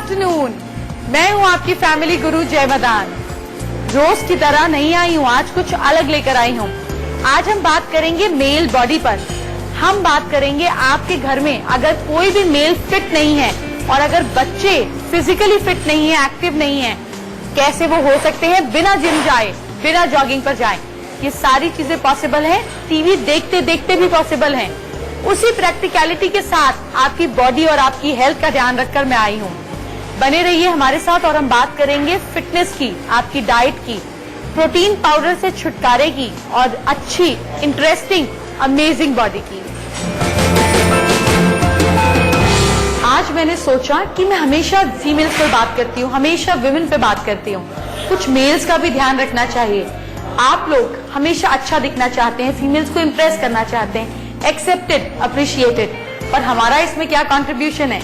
Afternoon, मैं हूं आपकी फैमिली गुरु जय मदान। रोज की तरह नहीं आई हूं, आज कुछ अलग लेकर आई हूं। आज हम बात करेंगे मेल बॉडी पर। हम बात करेंगे आपके घर में अगर कोई भी मेल फिट नहीं है और अगर बच्चे फिजिकली फिट नहीं है, एक्टिव नहीं है, कैसे वो हो सकते हैं बिना जिम जाए, बिना जॉगिंग पर जाए। ये सारी चीजें पॉसिबल है, टीवी देखते देखते भी पॉसिबल है। उसी प्रैक्टिकलिटी के साथ आपकी बॉडी और आपकी हेल्थ का ध्यान रखकर मैं आई हूँ। बने रहिए हमारे साथ और हम बात करेंगे फिटनेस की, आपकी डाइट की, प्रोटीन पाउडर से छुटकारे की और अच्छी, इंटरेस्टिंग, अमेजिंग बॉडी की। आज मैंने सोचा कि मैं हमेशा फीमेल्स पर बात करती हूँ, हमेशा विमेन पे बात करती हूँ, कुछ मेल्स का भी ध्यान रखना चाहिए। आप लोग हमेशा अच्छा दिखना चाहते हैं, फीमेल्स को इम्प्रेस करना चाहते हैं, एक्सेप्टेड, अप्रिशिएटेड, पर हमारा इसमें क्या कंट्रीब्यूशन है?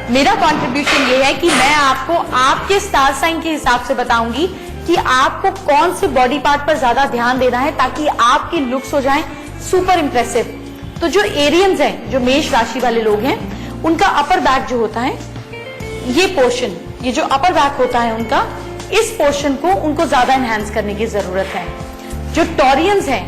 मेरा कंट्रीब्यूशन ये है कि मैं आपको आपके स्टार साइन के हिसाब से बताऊंगी कि आपको कौन से बॉडी पार्ट पर ज्यादा ध्यान देना है ताकि आपके लुक्स हो जाएं सुपर इंप्रेसिव। तो जो एरियंस हैं, जो मेष राशि वाले लोग हैं, उनका अपर बैक जो होता है, ये पोर्शन, ये जो अपर बैक होता है उनका, इस पोर्शन को उनको ज्यादा एनहांस करने की जरूरत है। जो टॉरियंस हैं,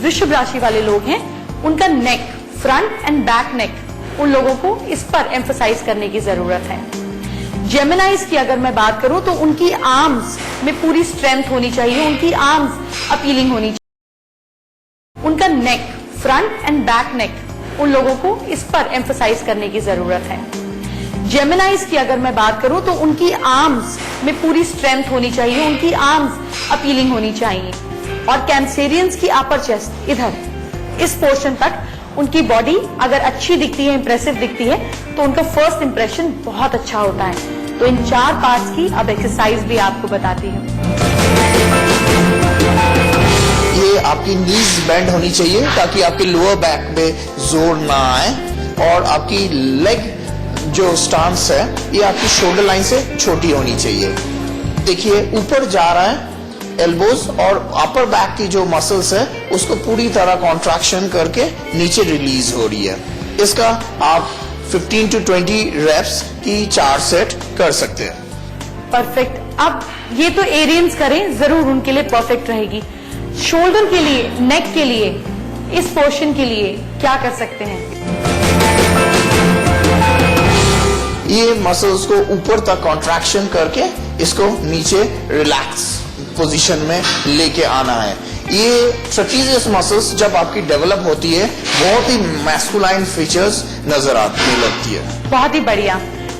वृषभ राशि वाले लोग हैं, उनका नेक, फ्रंट एंड बैक नेक, उन लोगों को इस पर एम्फसाइज करने की जरूरत है। जेमिनाइज की अगर मैं बात करूं तो उनकी आर्म्स में पूरी स्ट्रेंथ होनी चाहिए, उनकी आर्म्स अपीलिंग होनी चाहिए। उनका नेक, फ्रंट एंड बैक नेक, उन लोगों को इस पर एम्फसाइज करने की जरूरत है। जेमिनाइज की अगर मैं बात करूं तो उनकी आर्म्स में पूरी स्ट्रेंथ होनी चाहिए, उनकी आर्म्स अपीलिंग होनी चाहिए। और कैंसेरियंस की अपर चेस्ट, इधर इस पोर्शन तक उनकी बॉडी अगर अच्छी दिखती है, इंप्रेसिव दिखती है, तो उनका फर्स्ट इंप्रेशन बहुत अच्छा होता है। तो इन 4 पार्ट्स की अब एक्सरसाइज भी आपको बताती हूँ। ये आपकी नीज बेंड होनी चाहिए ताकि आपके लोअर बैक में जोर ना आए, और आपकी लेग जो स्टांस है ये आपकी शोल्डर लाइन से छोटी होनी चाहिए। देखिए ऊपर जा रहा है एल्बोज, और अपर बैक की जो मसल्स है उसको पूरी तरह कॉन्ट्रैक्शन करके नीचे रिलीज हो रही है। इसका आप 15 to 20 रेप्स की 4 सेट कर सकते हैं। परफेक्ट। अब ये तो एरियंस करें, जरूर उनके लिए परफेक्ट रहेगी। शोल्डर के लिए, नेक के लिए, इस पोर्शन के लिए क्या कर सकते हैं? ये मसल्स को ऊपर तक कॉन्ट्रैक्शन करके इसको नीचे रिलैक्स पोजीशन में लेके आना है। ये ट्रेपीजियस मसल्स जब आपकी डेवलप होती है बहुत ही मैस्कुलाइन फीचर्स नजर आने लगती है। बहुत ही बढ़िया।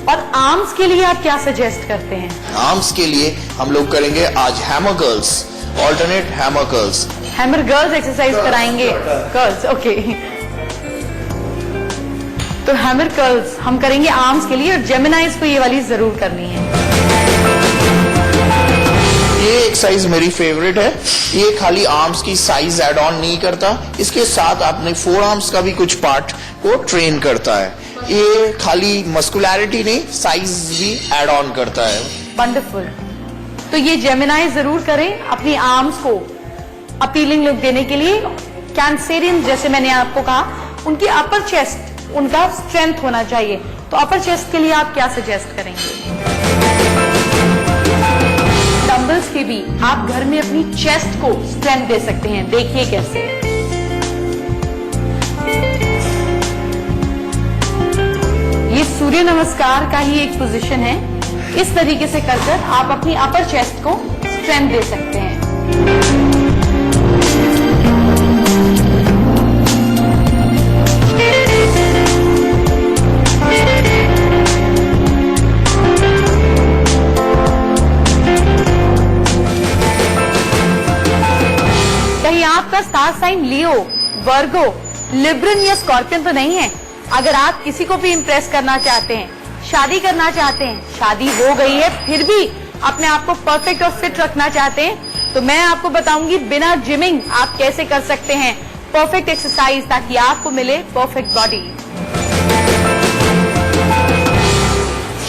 और आर्म्स के लिए आप क्या सजेस्ट करते हैं? आर्म्स के लिए हम लोग करेंगे आज hammer curls, alternate hammer curls. Hammer girls exercise कराएंगे? Curls, okay. तो हैमर कर्ल्स हम करेंगे आर्म्स के लिए, और जेमिनाइज को ये वाली जरूर करनी है। ये एक्सरसाइज मेरी फेवरेट है। ये खाली आर्म्स की साइज एड ऑन नहीं करता, इसके साथ अपने 4 आर्म्स का भी कुछ पार्ट को ट्रेन करता है। ये खाली मस्कुलैरिटी नहीं, साइज भी एड ऑन करता है। वंडरफुल। तो ये जेमिनाइज जरूर करें अपनी आर्म्स को अपीलिंग लुक देने के लिए। कैंसेरियन, जैसे मैंने आपको कहा, उनकी अपर चेस्ट, उनका स्ट्रेंथ होना चाहिए। तो अपर चेस्ट के लिए आप क्या सजेस्ट करेंगे? डंबल्स के भी आप घर में अपनी चेस्ट को स्ट्रेंथ दे सकते हैं। देखिए कैसे। ये सूर्य नमस्कार का ही एक पोजीशन है। इस तरीके से कर आप अपनी अपर चेस्ट को स्ट्रेंथ दे सकते हैं। आपका स्टार साइन लियो, वर्गो, लिब्रन या स्कॉर्पियन तो नहीं है? अगर आप किसी को भी इंप्रेस करना चाहते हैं, शादी करना चाहते हैं, शादी हो गई है फिर भी अपने आप को परफेक्ट और फिट रखना चाहते हैं, तो मैं आपको बताऊंगी बिना जिमिंग आप कैसे कर सकते हैं परफेक्ट एक्सरसाइज ताकि आपको मिले परफेक्ट बॉडी।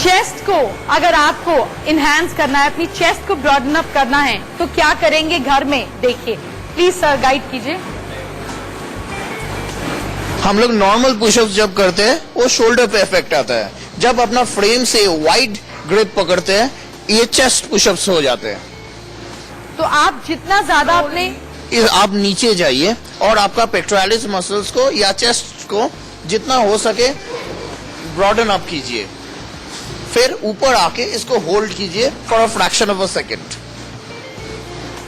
चेस्ट को अगर आपको इनहैंस करना है, अपनी चेस्ट को ब्रॉडन अप करना है, तो क्या करेंगे घर में? देखिए प्लीज सर गाइड कीजिए। हम लोग नॉर्मल पुशअप्स जब करते हैं वो शोल्डर पे इफेक्ट आता है। जब अपना फ्रेम से वाइड ग्रिप पकड़ते हैं, ये चेस्ट पुशअप्स हो जाते हैं। तो आप जितना ज्यादा अपने आप नीचे जाइए और आपका पेक्टोरालिस मसल्स को या चेस्ट को जितना हो सके ब्रॉडन अप कीजिए, फिर ऊपर आके इसको होल्ड कीजिए for a fraction of a second.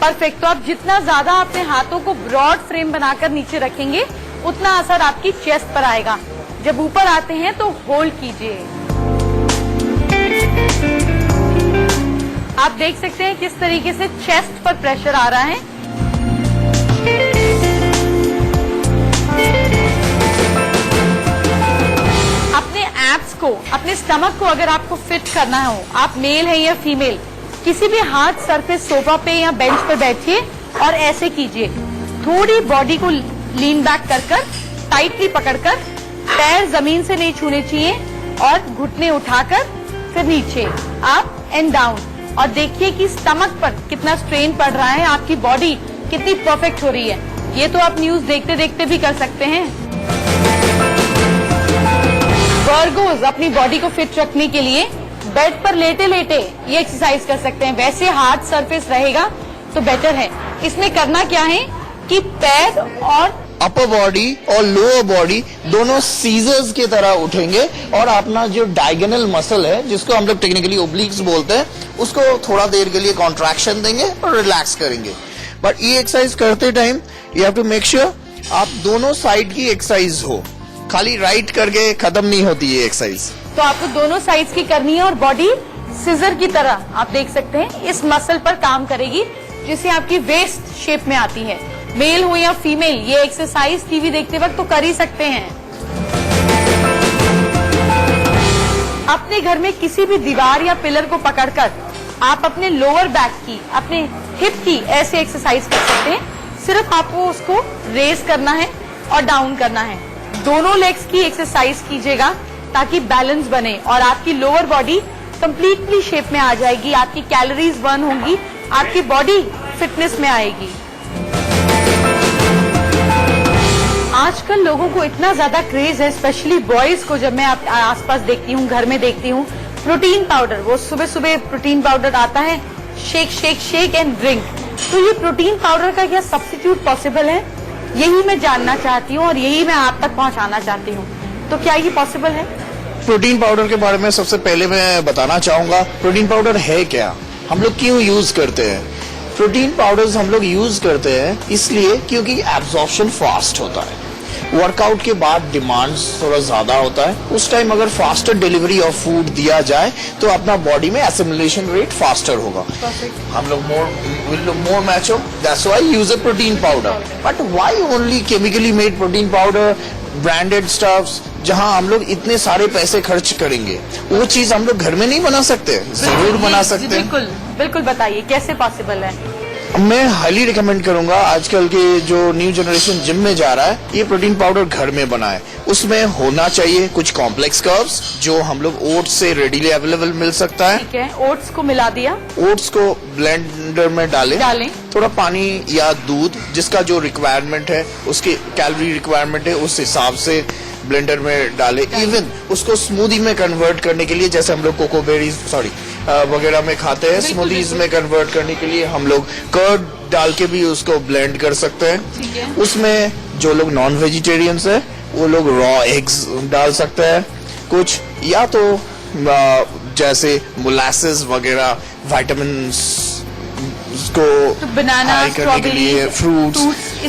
Perfect. तो आप जितना ज्यादा अपने हाथों को ब्रॉड फ्रेम बनाकर नीचे रखेंगे उतना असर आपकी चेस्ट पर आएगा। जब ऊपर आते हैं तो होल्ड कीजिए। आप देख सकते हैं किस तरीके से चेस्ट पर प्रेशर आ रहा है। अपने एब्स को, अपने स्टमक को अगर आपको फिट करना हो, आप मेल है या फीमेल, किसी भी हार्ड सरफेस सोफा पे या बेंच पर बैठिए और ऐसे कीजिए। थोड़ी बॉडी को लीन बैक कर कर, टाइटली पकड़कर, पैर जमीन से नहीं छूने चाहिए और घुटने उठाकर फिर नीचे अप एंड डाउन। और देखिए कि स्टमक पर कितना स्ट्रेन पड़ रहा है, आपकी बॉडी कितनी परफेक्ट हो रही है। ये तो आप न्यूज देखते देखते भी कर सकते हैं। वर्गोस अपनी बॉडी को फिट रखने के लिए बेड पर लेटे लेटे ये एक्सरसाइज कर सकते हैं। वैसे हार्ड सरफेस रहेगा तो बेटर है। इसमें करना क्या है कि पैर और अपर बॉडी और लोअर बॉडी दोनों सीजर्स की तरह उठेंगे और अपना जो डायगोनल मसल है, जिसको हम लोग टेक्निकली ओब्लिक्स बोलते हैं, उसको थोड़ा देर के लिए कॉन्ट्रैक्शन देंगे और रिलैक्स करेंगे। बट ये एक्सरसाइज करते time you have to make sure आप दोनों साइड की एक्सरसाइज हो, खाली राइट करके खत्म नहीं होती ये एक्सरसाइज। तो आपको दोनों साइड्स की करनी है और बॉडी सिजर की तरह आप देख सकते हैं इस मसल पर काम करेगी, जिससे आपकी वेस्ट शेप में आती है। मेल हो या फीमेल, ये एक्सरसाइज टीवी देखते वक्त तो कर ही सकते हैं। अपने घर में किसी भी दीवार या पिलर को पकड़कर आप अपने लोअर बैक की, अपने हिप की ऐसे एक्सरसाइज कर सकते हैं। सिर्फ आपको उसको रेज करना है और डाउन करना है। दोनों लेग्स की एक्सरसाइज कीजिएगा ताकि बैलेंस बने और आपकी लोअर बॉडी कंप्लीटली शेप में आ जाएगी। आपकी कैलोरीज बर्न होंगी, आपकी बॉडी फिटनेस में आएगी। आजकल लोगों को इतना ज्यादा क्रेज है, स्पेशली बॉयज को, जब मैं आसपास देखती हूँ, घर में देखती हूँ, प्रोटीन पाउडर, वो सुबह सुबह प्रोटीन पाउडर आता है, shake shake shake and drink. तो ये प्रोटीन पाउडर का क्या सब्स्टिट्यूट पॉसिबल है? यही मैं जानना चाहती हूँ और यही मैं आप तक पहुँचाना चाहती हूँ। तो क्या ये पॉसिबल है? प्रोटीन पाउडर के बारे में सबसे पहले मैं बताना चाहूंगा, प्रोटीन पाउडर है क्या, हम लोग क्यों यूज करते हैं। प्रोटीन पाउडर्स हम लोग यूज करते हैं इसलिए क्योंकि एब्जॉर्प्शन फास्ट होता है। वर्कआउट के बाद डिमांड थोड़ा ज्यादा होता है, उस टाइम अगर फास्टर डिलीवरी ऑफ फूड दिया जाए तो अपना बॉडी में एसिमिलेशन रेट फास्टर होगा। हम लोग more macho, that's why use a protein powder. But why only chemically made protein powder, branded stuffs, जहां हम लोग इतने सारे पैसे खर्च करेंगे, वो चीज हम लोग घर में नहीं बना सकते? जरूर बना सकते हैं। बिल्कुल बिल्कुल, बताइए कैसे पॉसिबल है? मैं हाईली रिकमेंड करूंगा, आजकल के जो न्यू जनरेशन जिम में जा रहा है, ये प्रोटीन पाउडर घर में बनाए। उसमें होना चाहिए कुछ कॉम्प्लेक्स कर्व्स जो हम लोग ओट्स से रेडीली अवेलेबल मिल सकता है। ठीक है, ओट्स को मिला दिया, ओट्स को ब्लेंडर में डालें, थोड़ा पानी या दूध, जिसका जो रिक्वायरमेंट है, उसकी कैलोरी रिक्वायरमेंट है, उस हिसाब से ब्लेंडर में डालें। इवन उसको स्मूदी में कन्वर्ट करने के लिए, जैसे हम लोग कोकोबेरीज वगैरह में खाते हैं, स्मूदीज में कन्वर्ट करने के लिए हम लोग कर्ड डाल के भी उसको ब्लेंड कर सकते हैं। उसमें जो लोग नॉन वेजिटेरियंस है वो लोग रॉ एग्स डाल सकते हैं कुछ, या तो जैसे मोलासेस वगैरह विटामिन को बनाना, हाई करने के लिए फ्रूट्स,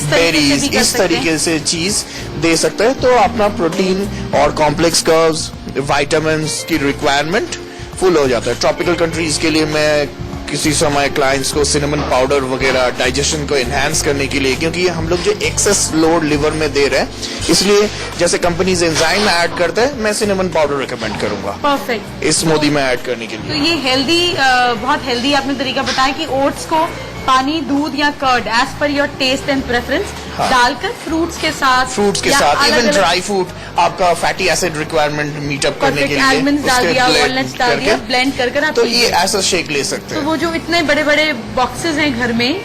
बेरीज, इस तरीके से चीज दे सकते हैं। तो अपना प्रोटीन और कॉम्प्लेक्स कर्व्स, विटामिन्स की रिक्वायरमेंट फुल हो जाता है। ट्रॉपिकल कंट्रीज के लिए मैं किसी समय क्लाइंट्स को सिनेमन पाउडर वगैरह डाइजेशन को एनहांस करने के लिए, क्योंकि हम लोग जो एक्सेस लोड लिवर में दे रहे हैं, इसलिए जैसे कंपनीज एंजाइम ऐड करते हैं, मैं सिनेमन पाउडर रिकमेंड करूंगा परफेक्ट इस स्मूदी में ऐड करने के लिए। तो ये हेल्दी, बहुत हेल्दी आपने तरीका बताया कि ओट्स को पानी, दूध या curd as per your taste and preference डालकर फ्रूट्स के साथ इवन ड्राई फ्रूट आपका फैटी एसिड रिक्वायरमेंट मीटअप करने के लिए आलमंड्स डाल दिया, वॉलनट्स डाल दिया, ब्लेंड कर आप तो ये ऐसा शेक ले सकते हैं। तो वो जो इतने बड़े बड़े बॉक्सेस हैं घर में,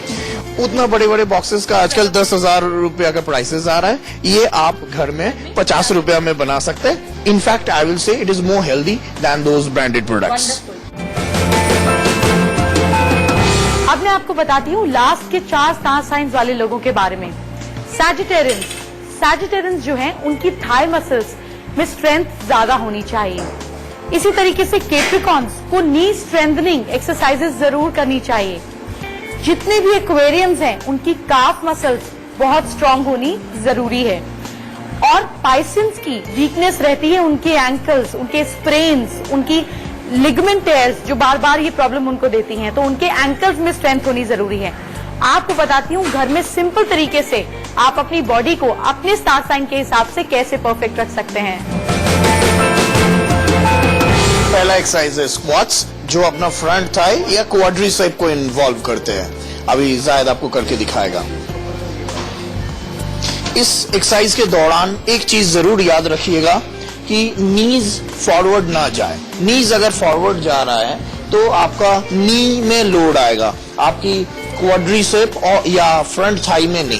उतना बड़े बड़े बॉक्सेस का आजकल 10,000 रुपया का प्राइसेस आ रहा है, ये आप घर में 50 रुपया में बना सकते हैं। In fact I will say it is more healthy than those branded products. अब मैं आपको बताती हूँ लास्ट के 4 स्टार साइंस वाले लोगों के बारे में। सैजिटेरियंस जो हैं उनकी थाई मसल्स में स्ट्रेंथ ज्यादा होनी चाहिए। इसी तरीके से कैप्रिकॉर्न्स को नी स्ट्रेंथनिंग एक्सरसाइजेस जरूर करनी चाहिए। जितने भी एक्वेरियम्स हैं उनकी काफ मसल्स बहुत स्ट्रांग होनी जरूरी है। और पाइसेंस की वीकनेस रहती है उनके एंकल्स, उनके स्प्रेन्स, उनकी लिगामेंट टेयर्स जो बार बार ये प्रॉब्लम उनको देती हैं, तो उनके एंकल्स में स्ट्रेंथ होनी जरूरी है। आपको बताती हूँ घर में सिंपल तरीके से आप अपनी बॉडी को अपने स्टार साइन के हिसाब से कैसे परफेक्ट रख सकते हैं। पहला एक्सरसाइज है स्क्वाट्स, जो अपना फ्रंट थाई या क्वाड्रिसेप को इन्वॉल्व करते हैं। अभी जायद आपको करके दिखाएगा। इस एक्सरसाइज के दौरान एक चीज जरूर याद रखिएगा कि नीज फॉरवर्ड ना जाए। नीज अगर फॉरवर्ड जा रहा है तो आपका नी में लोड आएगा, आपकी क्वाड्रिसेप और या फ्रंट थाई में नहीं।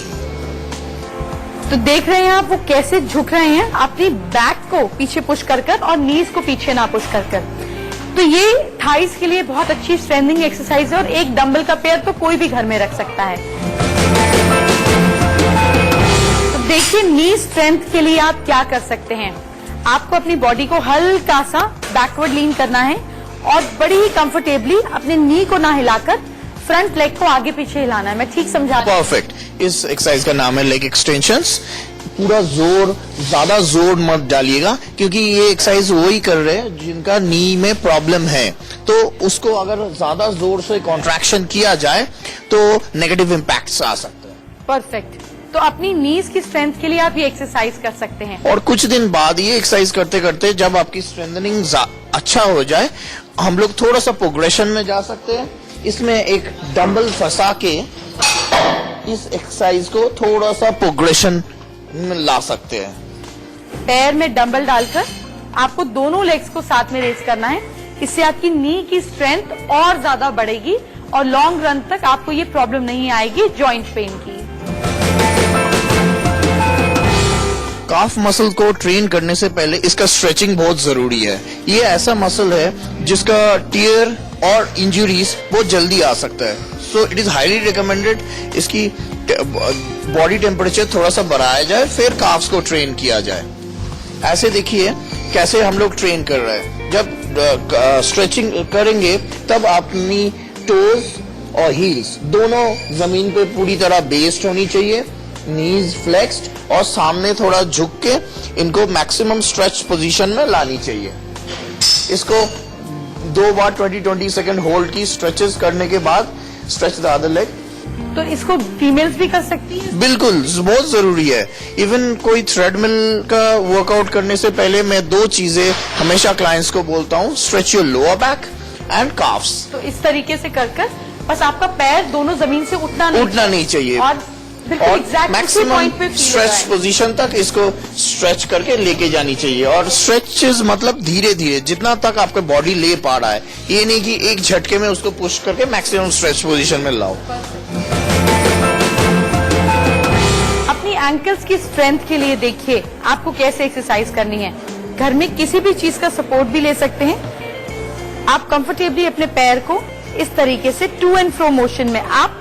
तो देख रहे हैं आप वो कैसे झुक रहे हैं अपनी बैक को पीछे पुश कर कर और नीज को पीछे ना पुश कर कर। तो ये थाइस के लिए बहुत अच्छी स्ट्रेंथनिंग एक्सरसाइज है और एक डंबल का पेयर तो कोई भी घर में रख सकता है। तो देखिए नी स्ट्रेंथ के लिए आप क्या कर सकते हैं। आपको अपनी बॉडी को हल्का सा बैकवर्ड लीन करना है और बड़ी ही कंफर्टेबली अपने नी को ना हिलाकर फ्रंट लेग को आगे पीछे हिलाना है। मैं ठीक समझा? परफेक्ट। इस एक्सरसाइज का नाम है लेग एक्सटेंशंस। पूरा ज्यादा जोर मत डालिएगा, क्योंकि ये एक्सरसाइज वही कर रहे हैं जिनका नी में प्रॉब्लम है। तो उसको अगर ज्यादा जोर से कॉन्ट्रैक्शन किया जाए तो नेगेटिव इम्पैक्ट्स आ सकते हैं। परफेक्ट। तो अपनी नीज की स्ट्रेंथ के लिए आप ये एक्सरसाइज कर सकते हैं। और कुछ दिन बाद ये एक्सरसाइज करते करते जब आपकी स्ट्रेंथनिंग अच्छा हो जाए, हम लोग थोड़ा सा प्रोग्रेशन में जा सकते हैं। इसमें एक डंबल फंसा के इस एक्सरसाइज को थोड़ा सा प्रोग्रेशन में ला सकते हैं। पैर में डंबल डालकर आपको दोनों लेग्स को साथ में रेस करना है। इससे आपकी नी की स्ट्रेंथ और ज्यादा बढ़ेगी और लॉन्ग रन तक आपको ये प्रॉब्लम नहीं आएगी जॉइंट पेन की। काफ मसल को ट्रेन करने से पहले इसका स्ट्रेचिंग बहुत जरूरी है। ये ऐसा मसल है जिसका टियर और इंजरीज बहुत जल्दी आ सकता है। So it is highly recommended इसकी बॉडी टेम्परेचर थोड़ा सा बढ़ाया जाए, फिर काफ्स को ट्रेन किया जाए। ऐसे देखिए कैसे हम लोग ट्रेन कर रहे हैं। जब स्ट्रेचिंग करेंगे तब अपनी टोज और हील्स दोनों जमीन पे पूरी तरह बेस्ड होनी चाहिए, नीज फ्लेक्स्ड और सामने थोड़ा झुक के इनको मैक्सिमम स्ट्रेच पोजीशन में लानी चाहिए। इसको 2 बार 20-20 सेकंड होल्ड की स्ट्रेचेस करने के बाद स्ट्रेच द अदर लेग। तो इसको फीमेल्स भी कर सकती है? बिल्कुल, बहुत जरूरी है। इवन कोई थ्रेडमिल का वर्कआउट करने से पहले मैं 2 चीजें हमेशा क्लाइंट्स को बोलता हूँ, stretch your lower back and carbs. तो इस तरीके से कर बस आपका पैर दोनों जमीन से उठना नहीं चाहिए और मैक्सिमम स्ट्रेच पोजीशन पोजीशन तक इसको स्ट्रेच करके लेके जानी चाहिए। और स्ट्रेचेस मतलब धीरे धीरे जितना तक आपका बॉडी ले पा रहा है, ये नहीं कि एक झटके में उसको पुश करके मैक्सिमम स्ट्रेच पोजीशन में लाओ। अपनी एंकल्स की स्ट्रेंथ के लिए देखिए आपको कैसे एक्सरसाइज करनी है। घर में किसी भी चीज का सपोर्ट भी ले सकते हैं। आप कंफर्टेबली अपने पैर को इस तरीके से टू एंड फ्रो मोशन में अप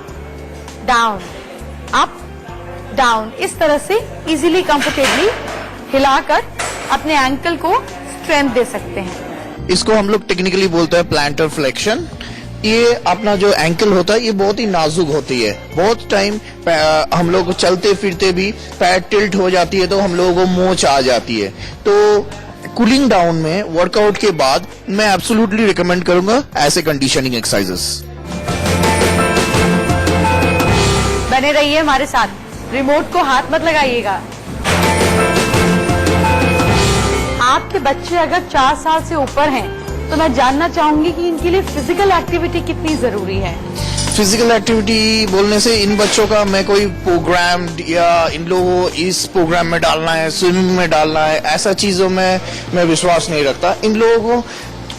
डाउन इस तरह से इजीली कंफर्टेबली हिलाकर अपने एंकल को स्ट्रेंथ दे सकते हैं। इसको हम लोग टेक्निकली बोलते हैं प्लांटर फ्लेक्शन। ये अपना जो एंकल होता है ये बहुत ही नाजुक होती है। बहुत टाइम हम लोग चलते फिरते भी पैर टिल्ट हो जाती है तो हम लोगों को मोच आ जाती है। तो कूलिंग डाउन में वर्कआउट के बाद मैं एब्सोल्युटली रिकमेंड करूंगा ऐसे कंडीशनिंग एक्सरसाइजेस। बने रहिए हमारे साथ, रिमोट को हाथ मत लगाइएगा। आपके बच्चे अगर 4 साल से ऊपर हैं तो मैं जानना चाहूंगी कि इनके लिए फिजिकल एक्टिविटी कितनी जरूरी है। फिजिकल एक्टिविटी बोलने से इन बच्चों का मैं कोई प्रोग्राम या इन लोगों इस प्रोग्राम में डालना है, स्विमिंग में डालना है, ऐसा चीजों में मैं विश्वास नहीं रखता। इन लोगों को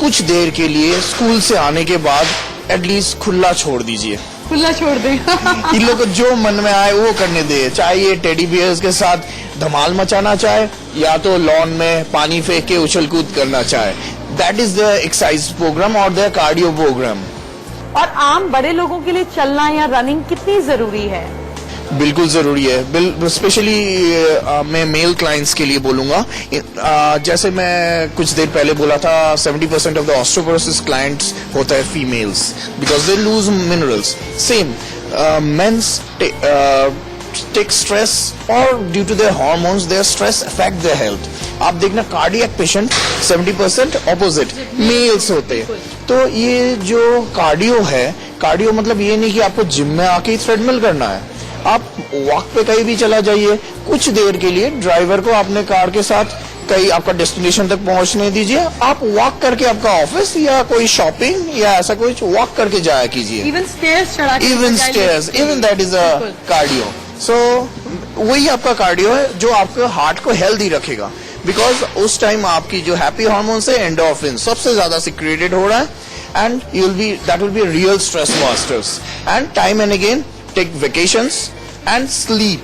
कुछ देर के लिए स्कूल से आने के बाद एटलीस्ट खुला छोड़ दीजिए। खुला छोड़ देगा इन लोगों को जो मन में आए वो करने दे। चाहे ये टेडी बियर्स के साथ धमाल मचाना चाहे या तो लॉन में पानी फेंक के उछल कूद करना चाहे। That is the exercise program और द कार्डियो प्रोग्राम। और आम बड़े लोगों के लिए चलना या रनिंग कितनी जरूरी है? बिल्कुल जरूरी है, स्पेशली मैं मेल क्लाइंट्स के लिए बोलूंगा। जैसे मैं कुछ देर पहले बोला था 70% ऑफ द ऑस्टियोपोरोसिस क्लाइंट्स होता है females because they lose minerals. Same mens take stress और due to their hormones their stress affect their health. आप देखना कार्डियक पेशेंट 70% ऑपोजिट मेल्स होते हैं। तो ये जो कार्डियो है, कार्डियो मतलब ये नहीं कि आपको जिम में आके ही थ्रेडमिल करना है। आप वॉक पे कहीं भी चला जाइए, कुछ देर के लिए ड्राइवर को अपने कार के साथ कहीं आपका डेस्टिनेशन तक पहुंचने दीजिए। आप वॉक करके आपका ऑफिस या कोई शॉपिंग या ऐसा कुछ वॉक करके जाया कीजिए। इवन स्टेयर्स चढ़ा के, even that is a cardio. So वही आपका कार्डियो है जो आपके हार्ट को हेल्दी रखेगा, बिकॉज उस टाइम आपकी जो हैप्पी हार्मोन है एंडोर्फिन सबसे ज्यादा सिक्रेटेड हो रहा है, and that will be real stress busters. And time and again take vacations and sleep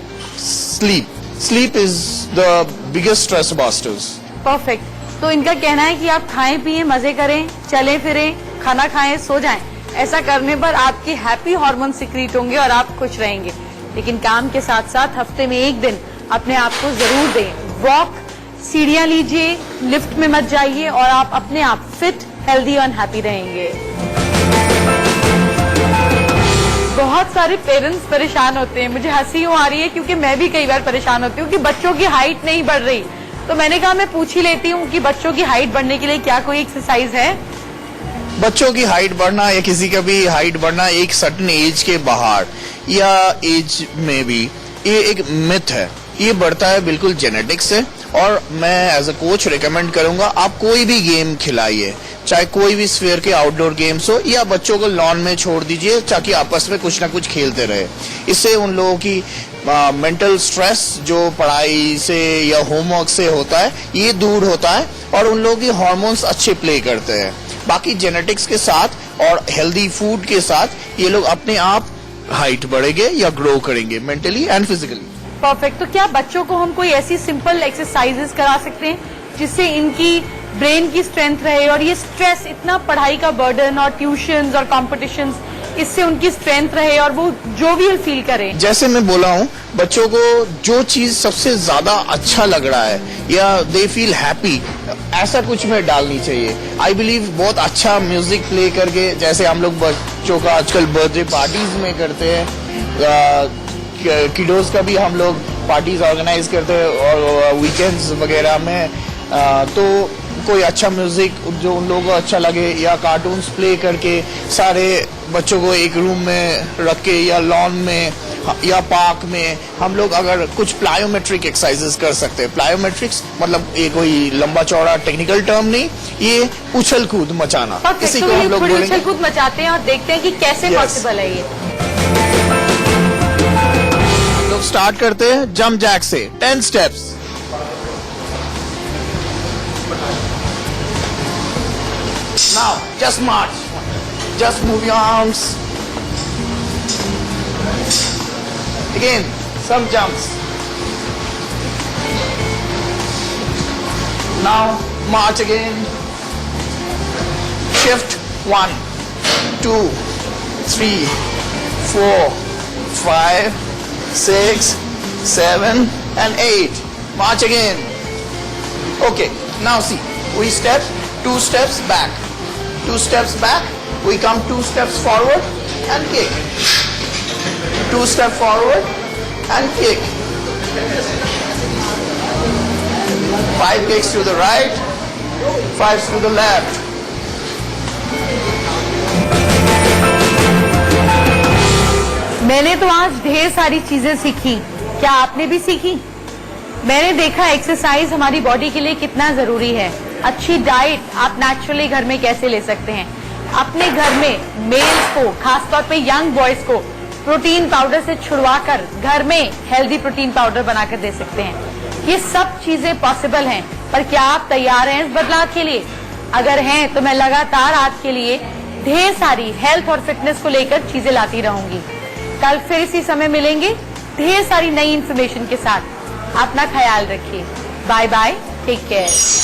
is the biggest stress busters. Perfect. तो इनका कहना है कि आप खाएं पिए, मजे करें, चलें फिरें, खाना खाएं, सो जाएं। ऐसा करने पर आपके हैप्पी हार्मोन सिक्रीट होंगे और आप खुश रहेंगे। लेकिन काम के साथ साथ हफ्ते में एक दिन अपने आप को जरूर दें। वॉक, सीढ़ियां लीजिए, लिफ्ट में मत जाइए और आप अपने आप फिट, हेल्दी और हैप्पी रहेंगे। बहुत सारे पेरेंट्स परेशान होते हैं, मुझे हंसी आ रही है क्योंकि मैं भी कई बार परेशान होती हूँ कि बच्चों की हाइट नहीं बढ़ रही। तो मैंने कहा मैं पूछ ही लेती हूँ कि बच्चों की हाइट बढ़ने के लिए क्या कोई एक्सरसाइज है? बच्चों की हाइट बढ़ना या किसी का भी हाइट बढ़ना एक सर्टेन एज के बाहर या एज में भी, ये एक मिथ है। ये बढ़ता है बिल्कुल जेनेटिक्स से। और मैं एज अ कोच रिकमेंड करूंगा आप कोई भी गेम खिलाइए, चाहे कोई भी स्फीयर के आउटडोर गेम्स हो, या बच्चों को लॉन में छोड़ दीजिए ताकि आपस में कुछ ना कुछ खेलते रहे। इससे उन लोगों की मेंटल स्ट्रेस जो पढ़ाई से या होमवर्क से होता है ये दूर होता है और उन लोगों की हार्मोन्स अच्छे प्ले करते हैं। बाकी जेनेटिक्स के साथ और हेल्दी फूड के साथ ये लोग अपने आप हाइट बढ़ेंगे या ग्रो करेंगे मेंटली एंड फिजिकली। परफेक्ट। तो क्या बच्चों को हम कोई ऐसी सिंपल एक्सरसाइजेस करा सकते हैं जिससे इनकी ब्रेन की स्ट्रेंथ रहे और ये स्ट्रेस, इतना पढ़ाई का बर्डन और ट्यूशंस और कॉम्पिटिशंस, इससे उनकी स्ट्रेंथ रहे और वो जो भी फील करें? जैसे मैं बोला हूँ, बच्चों को जो चीज सबसे ज्यादा अच्छा लग रहा है या दे फील हैप्पी, ऐसा कुछ में डालनी चाहिए। आई बिलीव बहुत अच्छा म्यूजिक प्ले करके, जैसे हम लोग बच्चों का आजकल बर्थडे पार्टीज में करते हैं, किडोज का भी हम लोग पार्टीज ऑर्गेनाइज करते हैं और वीकेंड्स वगैरह में, तो कोई अच्छा म्यूजिक जो उन लोगों को अच्छा लगे या कार्टून्स प्ले करके सारे बच्चों को एक रूम में रख के या लॉन में या पार्क में हम लोग अगर कुछ प्लायोमेट्रिक एक्सरसाइजेस कर सकते हैं। प्लायोमेट्रिक्स मतलब ये कोई लंबा चौड़ा टेक्निकल टर्म नहीं, ये उछल कूद मचाना। इसी को हम लोग उछल कूद मचाते हैं और देखते हैं कि कैसे पॉसिबल है ये। लोग स्टार्ट करते हैं जंप जैक से 10 steps. Now, just march. Just move your arms. Again, some jumps. Now, march again. Shift 1, 2, 3, 4, 5, 6, 7, and 8. March again. Okay, now see, we step 2 steps back. 2 steps back, we come 2 steps forward and kick. 2 steps forward and kick. 5 kicks to the right, 5 to the left. मैंने तो आज ढेर सारी चीजें सीखी, क्या आपने भी सीखी? मैंने देखा एक्सरसाइज हमारी बॉडी के लिए कितना जरूरी है। अच्छी डाइट आप नेचुरली घर में कैसे ले सकते हैं। अपने घर में मेल्स को, खासतौर पे यंग बॉयज को, प्रोटीन पाउडर से छुड़वाकर घर में हेल्दी प्रोटीन पाउडर बनाकर दे सकते हैं। ये सब चीजें पॉसिबल हैं, पर क्या आप तैयार हैं इस बदलाव के लिए? अगर हैं तो मैं लगातार आपके लिए ढेर सारी हेल्थ और फिटनेस को लेकर चीजें लाती रहूंगी। कल फिर इसी समय मिलेंगे ढेर सारी नई इन्फॉर्मेशन के साथ। अपना ख्याल रखिए। Bye bye, take care.